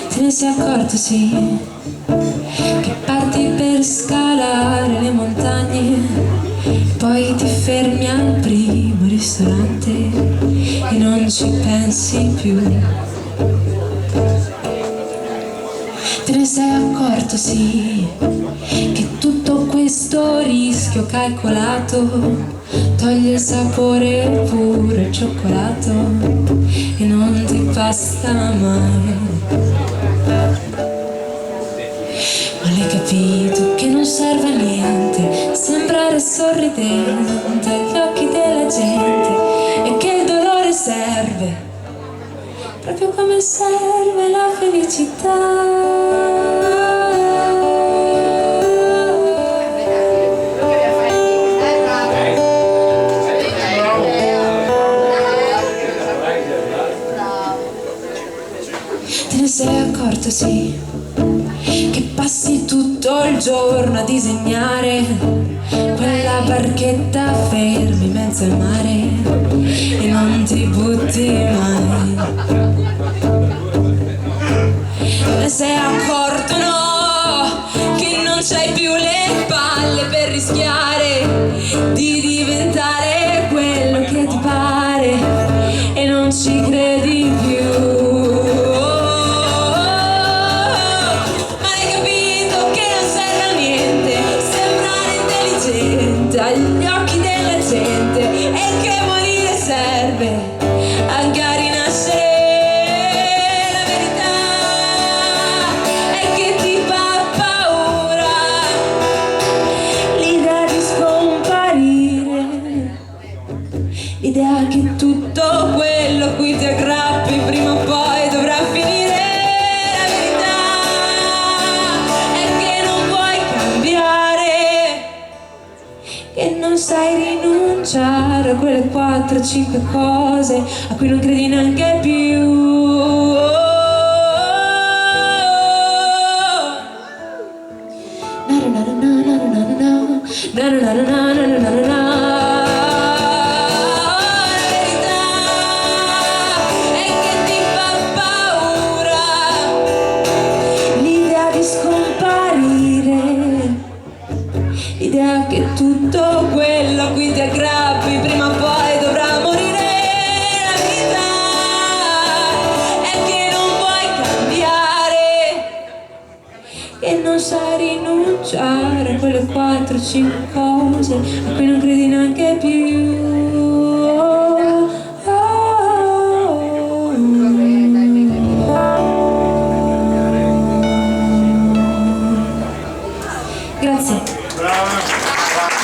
Te ne sei accorto, sì, che parti per scalare le montagne, poi ti fermi al primo ristorante e non ci pensi più. Te ne sei accorto, sì, che tutto questo rischio calcolato toglie il sapore puro al cioccolato e non ti basta mai. Ma l'hai capito che non serve a niente sembrare sorridente agli occhi della gente e che il dolore serve proprio come serve la felicità. Te ne sei accorto, sì, che passi tutto il giorno a disegnare quella barchetta ferma in mezzo al mare e non ti butti mai. Te ne sei accorto, no, che non c'hai più le palle per rischiare di diventare quello che ti pare e non ci credi più. Agli occhi della gente e che morire serve anche a rinascere. La verità è che ti fa paura l'idea di scomparire, l'idea che tutto quello a cui ti aggrappi prima o poi dovrà finire. La verità è che non puoi cambiare, che non sai rinunciare a quelle 4-5 cose a cui non credi neanche più. L'idea che tutto quello a cui ti aggrappi prima o poi dovrà morire. La verità è che non puoi cambiare, che non sai rinunciare a quelle 4-5 cose a cui non credi neanche più.